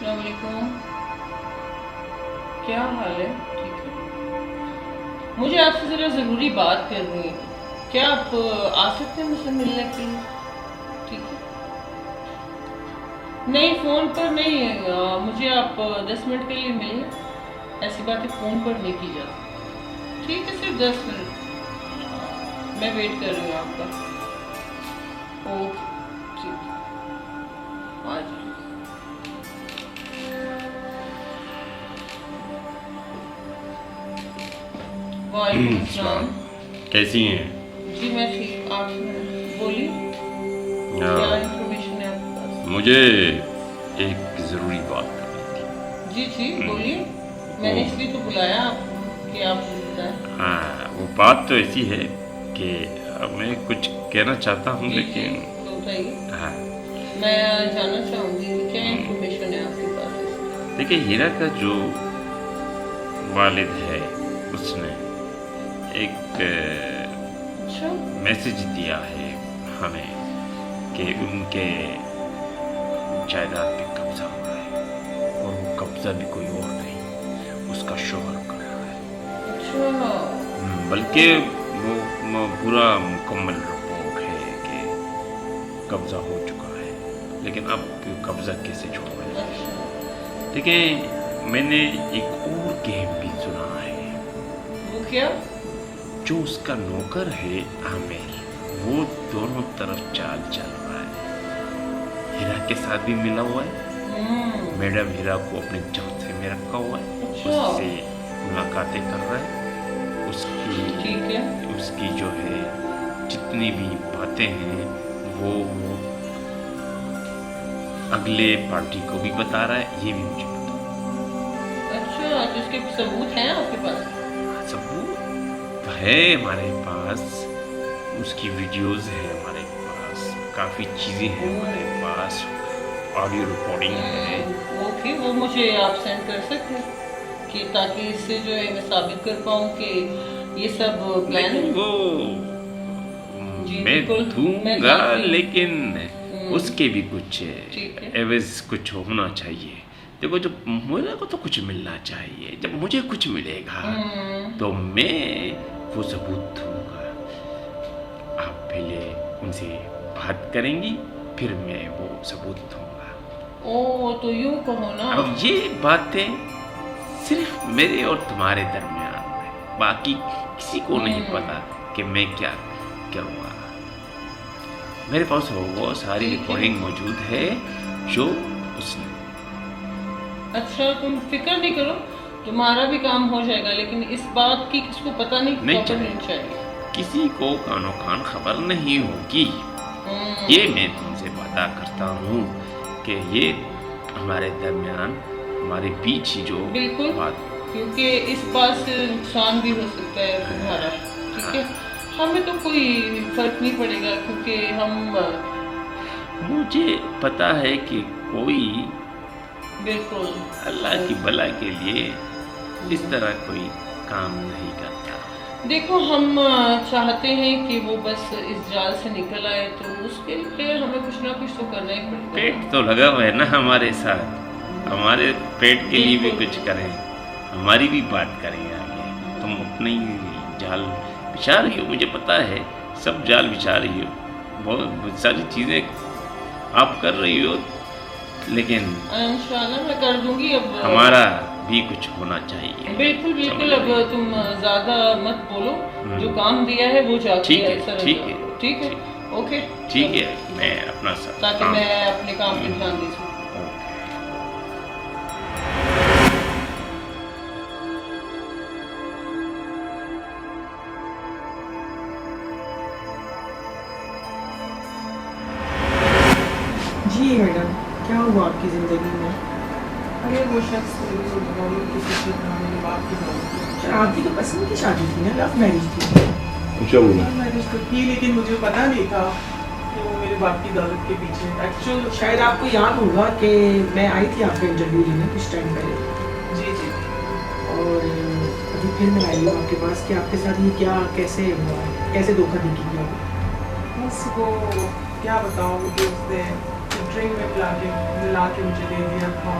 السلام علیکم، کیا حال ہے؟ ٹھیک ہے، مجھے آپ سے ذرا ضروری بات کرنی ہے، کیا آپ آ سکتے ہیں مجھ سے ملنے کے لیے؟ ٹھیک ہے، نہیں فون پر نہیں، مجھے آپ 10 منٹ کے لیے ملیں، ایسی باتیں فون پر نہیں کی جاتی۔ ٹھیک ہے، صرف 10 منٹ، میں ویٹ کر رہی ہوں آپ کا۔ اوکے، ٹھیک ہے، آ جائیں۔ وعلیکم السلام۔ کیسی ہیں؟ جی میں ٹھیک، آپ بولیے، کیا انفارمیشن ہے آپ کے پاس؟ مجھے ایک ضروری بات کرنی تھی۔ جی جی بولیے، میں نے اس لیے تو بلایا آپ کہ آپ بتائیں۔ ہاں، وہ بات تو ایسی ہے کہ میں کچھ کہنا چاہتا ہوں جی لیکن تو بتائیے، ہاں میں جاننا چاہوں گی کیا انفارمیشن ہے آپ کے پاس؟ دیکھیے، ہیرا کا جو والد ہے اس نے ایک اچھا، میسج دیا ہے ہمیں کہ ان کے جائیداد پہ قبضہ ہو رہا ہے، اور وہ قبضہ بھی کوئی اور نہیں، اس کا شوہر کر رہا ہے۔ اچھا، بلکہ وہ پورا مکمل رپورٹ ہے کہ قبضہ ہو چکا ہے، لیکن اب قبضہ کیسے چھوڑا ہے؟ اچھا، دیکھیں، میں نے ایک اور گیم بھی سنا ہے۔ وہ کیا؟ جو اس کا نوکر ہے عامر، وہ دونوں طرف چال چل رہا ہے، ہیرا کے ساتھ بھی ملا ہوا ہے، میڈم ہیرا کو اپنے چوتھے میں رکھا ہوا ہے، اس سے ملاقاتیں کر رہا ہے، اس کی جو ہے جتنی بھی باتیں ہیں وہ اگلے پارٹی کو بھی بتا رہا ہے، یہ بھی مجھے پتا۔ اچھا، تو اس کے ثبوت ہیں آپ کے پاس؟ ثبوت ہے ہمارے پاس، اس کی ویڈیوز ہے ہمارے پاس، کافی چیزیں ہیں ہمارے پاس، آڈیو ریکارڈنگ ہے۔ اوکے، وہ مجھے آپ سینڈ کر سکتے ہیں کہ تاکہ اس سے جو ہے میں ثابت کر پاؤں کہ یہ سب پلان ہے؟ وہ میں دوں گا، لیکن اس کے بھی کچھ ایوز کچھ ہونا چاہیے۔ دیکھو، جب میرے کو تو کچھ ملنا چاہیے، جب مجھے کچھ ملے گا تو میں وہ ثبوت دوں گا۔ آپ پہلے ان سے بات کریں گی، پھر میں وہ ثبوت دوں گا۔ تو یوں کہو نا، اب یہ باتیں صرف میرے اور تمہارے درمیان ہے، باقی کسی کو نہیں پتا کہ میں کیا کروں گا۔ میرے پاس وہ ساری ریکارڈنگ موجود ہے جو اس نے۔ اچھا، تم فکر نہیں کرو، تمہارا بھی کام ہو جائے گا، لیکن اس بات کی کس کو پتہ نہیں چاہیے، کسی کو کانو کان خبر نہیں ہوگی۔ یہ میں تم سے وعدہ کرتا ہوں کہ یہ ہمارے درمیان، ہمارے بیچ ہی جو بات، کیونکہ اس بات سے نقصان بھی ہو سکتا ہے تمہارا، ٹھیک ہے؟ ہمیں تو کوئی فرق نہیں پڑے گا، کیونکہ مجھے پتا ہے کہ کوئی بالکل اللہ کی بھلائی کے لیے اس طرح کوئی کام نہیں کرتا۔ دیکھو، ہم چاہتے ہیں کہ وہ بس اس جال سے نکل آئے، تو اس کے لیے ہمیں کچھ نہ کچھ تو کرنا ہی پڑے گا۔ پیٹ تو لگا ہوا ہے نا ہمارے ساتھ، ہمارے پیٹ کے لیے بھی کچھ کریں، ہماری بھی بات کریں آگے۔ تم اپنی جال بچھا رہی ہو، مجھے پتا ہے، سب جال بچھا رہی ہو، بہت ساری چیزیں آپ کر رہی ہو، لیکن انشاءاللہ میں کر دوں گی۔ اب ہمارا بھی کچھ ہونا چاہیے۔ بالکل بالکل، اب تم زیادہ مت بولو، جو کام دیا ہے وہ جا کے ٹھیک ہے، ٹھیک ہے، اوکے، ٹھیک ہے، میں اپنا ساتھ تاکہ میں اپنے کام پہ دھیان دے سکوں۔ جی میڈم، کیا ہوا آپ کی زندگی میں؟ ارے وہ شخص آپ کی تو پسند کی شادی تھی نا، لو میرج تھی؟ میرج تو تھی، لیکن مجھے پتا نہیں تھا کہ وہ میرے باپ کی دولت کے پیچھے۔ ایکچوئل شاید آپ کو یاد ہوگا کہ میں آئی تھی آپ کا انٹرویو لینے کچھ ٹائم پہلے۔ جی جی، اور ابھی پھر میں آئی ہوں آپ کے پاس کہ آپ کے ساتھ یہ کیا کیسے ہوا، کیسے دھوکہ دے کی کیا؟ بس وہ کیا بتاؤں، مجھے اس نے ڈرنک میں ملا کے مجھے دے دیا تھا،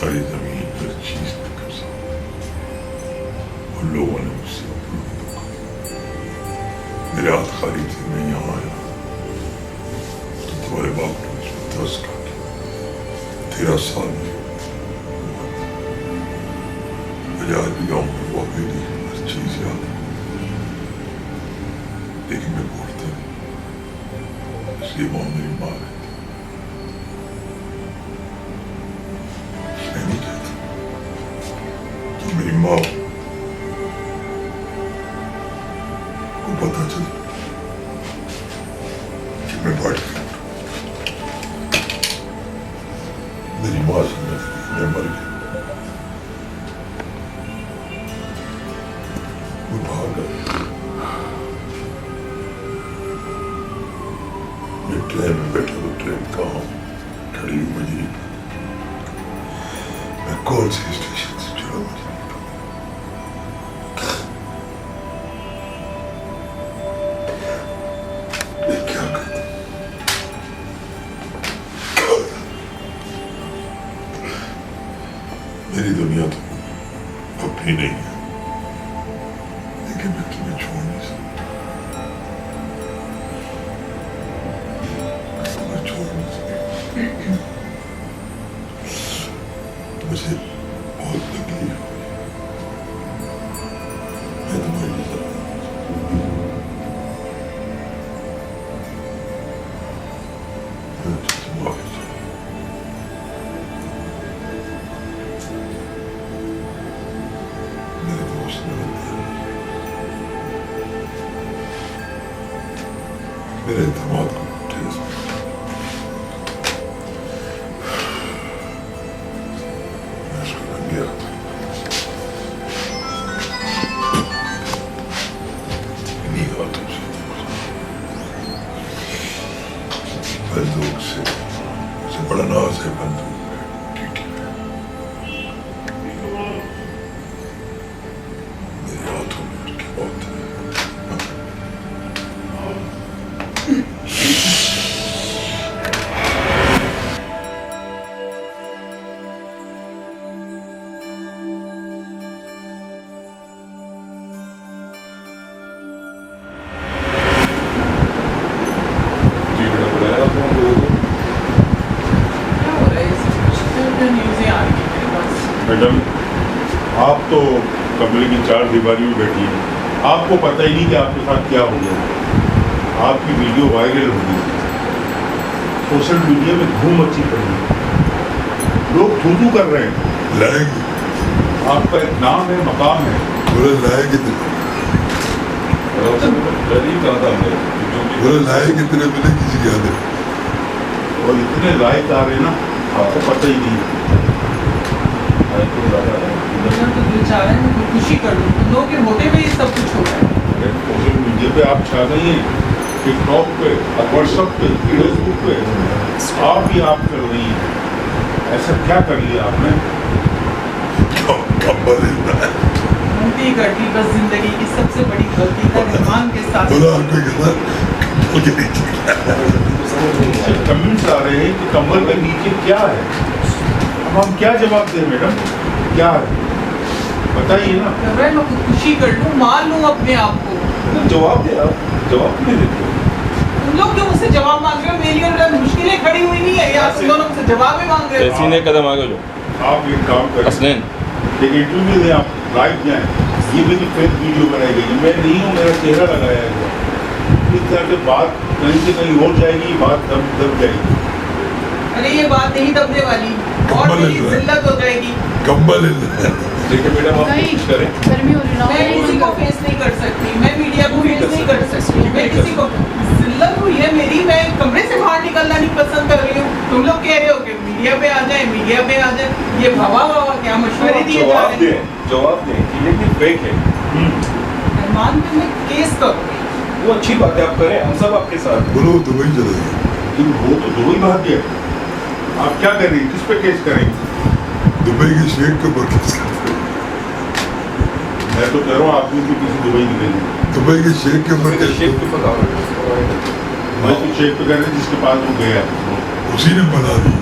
ساری زمین ہر چیز پہ قبضہ ان لوگوں نے مجھ سے میرے ہاتھ خالی تھے. میں یہاں آیا تو تمہارے باپ نے مجھ میں ترس کھا کے 13 سال میں مجھے آج بھی گاؤں میں وہ میری ہر چیز یاد ہے لیکن میں بولتا نہیں اس لیے وہاں میری ماں رہتی. میں نہیں کہتا تو میری ماں کو پتا چلا کہ میں بڑھ گیا. میری ماں سمجھ گئی میں مر گیا. وہ بھاگ گیا. میں ٹرین میں بیٹھا تو ٹرین کہاں کھڑی ہوئی مجھے نہیں پتا. میں کون سے اسٹیشن سے چڑھا مجھے نہیں پتا. میں کیا کرتا میری دنیا تو اپنی نہیں ہے لیکن میں تمہیں چھوڑ نہیں سکتا. تمہیں چھوڑ نہیں سکتا. مجھے بہت تکلیف ہوئی. میں تمہاری ضرورت میں تجھ سے معافی چاہتا ہوں. میرے دوست نے میرے اعتماد کو ٹھیس پہنچایا. میں اس کو رنگے ہاتھ انہیں ہاتھوں سے بندوق سے بڑا ناز ہے بندوق ہے ٹیٹی ہے. میرے ہاتھوں میں اس کی موت ہے. جی بیٹا بتایا آپ کو کیا ہو رہا ہے اس نیوزیں آ رہی ہیں میرے پاس. میڈم آپ تو کمرے کی 4 دیواری میں بیٹھی ہیں. آپ کو پتہ ہی نہیں کہ آپ کے ساتھ کیا ہو گیا. آپ کی ویڈیو وائرل ہو گئی. سوشل میڈیا میں دھوم مچی پڑی ہے. لوگ تھو کر رہے ہیں. لائیں گے آپ کا ایک نام ہے مقام ہے. بولے لائیں گے تیرے بولے لائیں گے تیرے ملے کسی کے آدھے. اور اتنے لائق آ رہے ہیں نا آپ کو پتہ ہی نہیں. میرا تو دل چاہ رہا ہے میں خودکشی کر لوں. تم لوگ کے ہوتے ہوئے یہ سب کچھ ہو رہا ہے. سوشل میڈیا پہ آپ چھا گئی ہیں. ٹک ٹاک پہ واٹس ایپ پہ فیس بک پہ آپ ہی آپ کر رہی ہیں. ایسا کیا کر لیا آپ نے؟ غلطی کر دی بس زندگی کی سب سے بڑی غلطی کا رحمان کے ساتھ. بولا آپ کو کہنا کمنٹس آ رہے ہیں کہ کمر کے نیچے کیا ہے. اب ہم کیا جواب دیں میڈم؟ کیا ہے بتائیے نا. کر رہا ہے میں خودکشی کر لوں مار لوں اپنے آپ کو. جواب دیں. آپ جواب نہیں دیتے. تم لوگ کیوں مجھ سے جواب مانگ رہے ہو؟ میری اور مشکلیں کھڑی ہوئی نہیں ہے یا تم دونوں مجھ سے جواب ہی مانگ رہے ہو؟ سینے قدم آگے جو آپ ایک کام کریں. حسنین ایک انٹرویو دیں. آپ لائیو جائیں. یہ میری فیک ویڈیو بنائی گئی ہے. میں نہیں ہوں. میرا چہرہ لگایا ہے. اس طرح سے بات کہیں سے کہیں اور جائے گی. بات دب جائے گی. ارے یہ بات نہیں دبنے والی اور میری ذلت ہو جائے گی. کمبل دیکھیں میڈم آپ کوشش کریں. گرمی ہو رہی ہے میں کسی کو فیس نہیں کر سکتی. میں میڈیا کو فیس نہیں کر سکتی. میں کسی کو ذلت ہوئی ہے میری. میں کمرے سے باہر نکلنا نہیں پسند کر رہی ہوں. تم لوگ کہہ رہے ہو کہ میڈیا پہ آ جائیں میڈیا پہ آ جائیں. یہ بھوا کیا مشورے دیے جا رہے ہیں. جواب دیں کہ لیکن فیک ہے. رحمان پہ میں کیس کروں گی. وہ اچھی بات ہے آپ کریں. ہم سب آپ کے ساتھ ہیں. بولو تو وہی چلے گا. وہ تو دو ہی بات ہے. آپ کیا کریں گے؟ کس پہ کیس کریں گے؟ دبئی کے شیخ کے اوپر کیس کرتے ہیں. میں تو کہہ رہا ہوں آپ بھی کسی دبئی نکلیں گے. دبئی کے شیخ کے اوپر کیس شیخ کے پتا میں تو شیخ پہ کہہ رہے ہیں جس کے پاس وہ گیا. اسی نے بنا دی.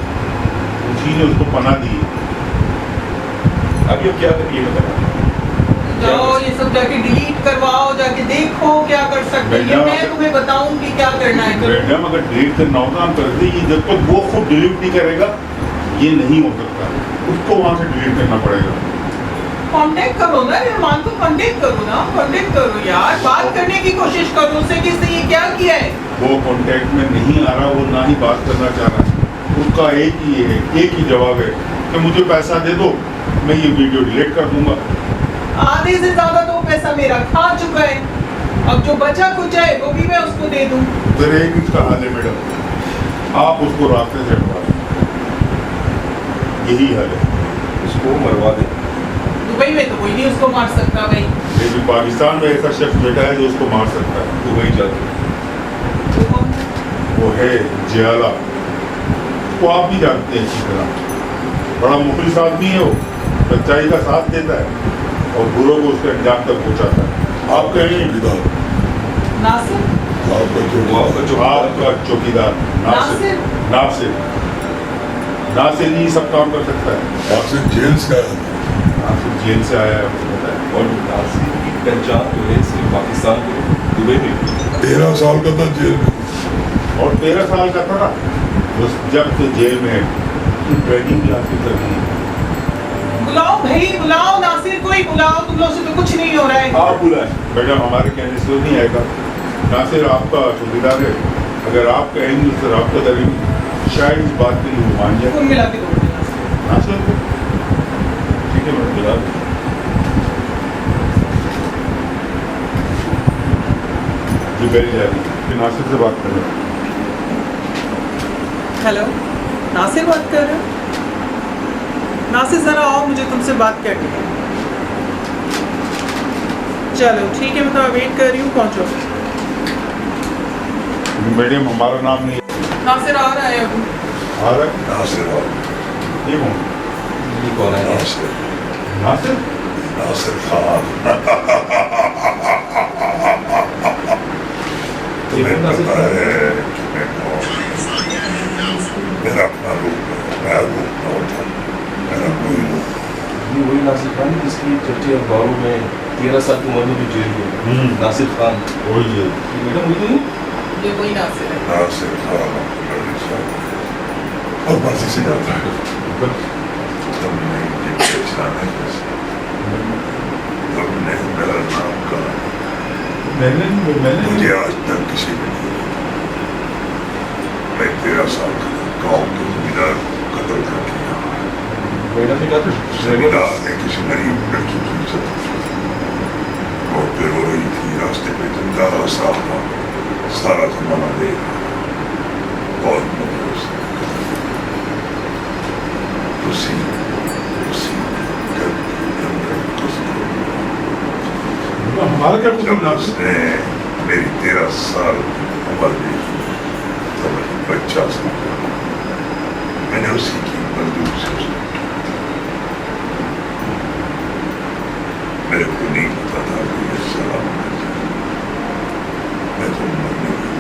اسی نے اس کو پناہ دی. ابھی اب کیا کریے بتائیں؟ جاؤ یہ سب جا کے ڈیلیٹ کرواؤ, جا کے دیکھو کیا کر سکتے ہیں. میں تمہیں بتاؤں کہ کیا کرنا ہے. میڈم اگر ڈیلیٹ کرنا ہوگا ہم کر دیں گے, جب تک وہ خود ڈیلیٹ نہیں کرے گا یہ نہیں ہو سکتا, اس کو وہاں سے ڈیلیٹ کرنا پڑے گا. کانٹیکٹ کرو نا رحمان کو, کانٹیکٹ کرو نا, کانٹیکٹ کرو یار, بات کرنے کی کوشش کرو اس سے کہ اس نے یہ کیا کیا ہے. وہ کانٹیکٹ میں نہیں آ رہا, وہ نہ ہی بات کرنا چاہ رہا ہے. اس کا ایک ہی ہے, ایک ہی جواب ہے کہ مجھے پیسہ دے دو, میں یہ ویڈیو ڈیلیٹ کر دوں گا. آدھے سے زیادہ تو پیسہ میرا کھا چکا ہے, اب جو بچا کچھ ہے وہ بھی میں اس کو دے دوں. پھر ایک اس کا حل ہے میڈم, آپ اس کو راستے سے ہٹوا دیں, یہی حل ہے. اس کو مروا دیں. دبئی میں تو کوئی نہیں اس کو مار سکتا بھائی. لیکن پاکستان میں ایسا شخص بیٹا ہے جو اس کو مار سکتا ہے. تو وہی جاتے وہ ہے جیالہ, وہ آپ بھی جانتے ہیں اسی طرح. بڑا مخلص آدمی ہے, وہ سچائی کا ساتھ دیتا ہے اور بروں کو اس کے انجام تک پہنچاتا ہے. آپ کہیں ناصر, آپ کا چوکیدار ناصر, ناصر ہی سب کام کر سکتا ہے. ناصر جیل سے آیا, ناصر جیل سے آیا ہے, آپ کو پتا ہے. اور ناصر کی پہچان جو ہے صرف پاکستان میں, دبئی میں 13 سال کا تھا جیل میں, اور 13 سال کا تھا جب سے جیل میں ٹریننگ بھی حاصل کرنی ہے. بلاؤ بھائی, بلاؤ ناصر کو ہی بلاؤ, تم لوگ سے تو کچھ نہیں ہو رہا ہے. آپ بلائیں بیٹا, ہمارے کہنے سے نہیں آئے گا. ناصر آپ کا چوکیدار ہے, اگر آپ کہیں گے اس سے رابطہ کریں گے شاید اس بات کے لیے وہ مان جائے. کل ملا کے دو ناصر کو ٹھیک ہے میڈم, بلا جی پہلے جا رہی ناصر سے بات کریں. ہیلو ناصر بات کر رہے ہو؟ ناصر ذرا آؤ, مجھے تم سے بات کرنی ہے. چلو ٹھیک ہے, میں تمہیں ویٹ کر رہی ہوں, پہنچو. میڈم ہمارا نام نہیں ناصر آ رہا ہے ابھی. آ رہا ہے. ناصر یہ کون؟ یہ کون ہے؟ ناصر ناصر ناصر خان. تمہیں پتا ہے کہ میں کون, میرا اپنا روپ ہے, میں روپ نہ ہوتا, میرا کوئی روپ. یہ وہی ناصر خان ہے جس کی چرچے اخباروں میں 13 سال کی عمر میں جو جیل میں ناصر خان. وہی ہے. یہ میڈم وہی نہیں, یہ وہی ناصر ہے. ناصر خان اور بازی سے جاتا ہے. تم نے مجھے پہچانا کیسے, تم نے میرا نام کہا, میں نے مجھے آج تک کسی نے نہیں. میں 13 سال کا گاؤں کے زمیندار قتل کر کے یہاں آیا. میڈم نے کہا تھا زمیندار نے کسی غریب لڑکی کی عزت کی اور پھر ہو رہی تھی راستے پہ جنگارا صاحب سارا زمانہ دے رہا اور میں نے اسے ہمارا کیا جب اس نے میری 13 سال عمر دیکھی تو میں بچہ سمجھا, میں نے اسی کی بندوق سے اس کو میرے کو نہیں پتا تھا کہ یہ سلام مر جائے. میں تو مرنے نہیں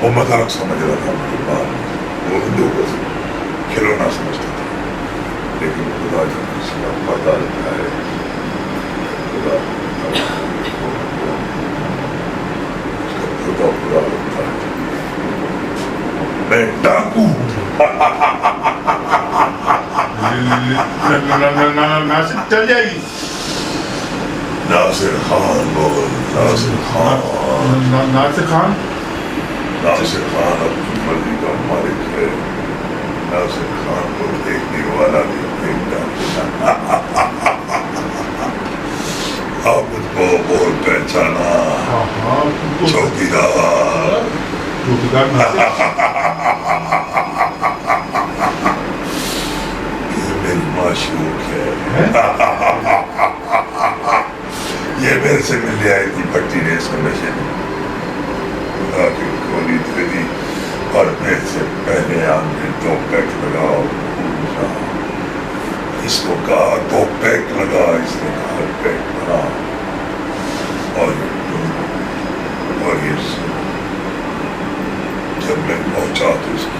وہ مذاق سمجھ رہا تھا میرے بعد, وہ ہندو کھلونا سمجھتا تھا, لیکن خدا جب کسی کا پردہ دیتا ہے, خدا اس کا پردہ پورا ہوتا ہے. میں ڈاکو ناصر چل جائے گی. ناصر خان بول, ناصر خان. ناصر خان, ناصر خان اپنی مرضی کا مالک ہے. ناصر خان کو دیکھنے والا بھی دیکھتا. آپ اس کو بول پہچانا, چوکیدار. چوکیدار ناصر. یہ میری معشوق ہے. یہ میرے سے مل آئی تھی بٹی نے اس نشے میں, گولی دے دی اور میرے سے پہلے آپ نے 2 پیک لگاؤ. اس کو کہا 2 پیک لگا, اس نے کہا پیک لگا, اور یہ جب میں پہنچا تو اس کی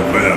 FIR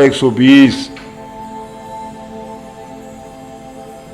120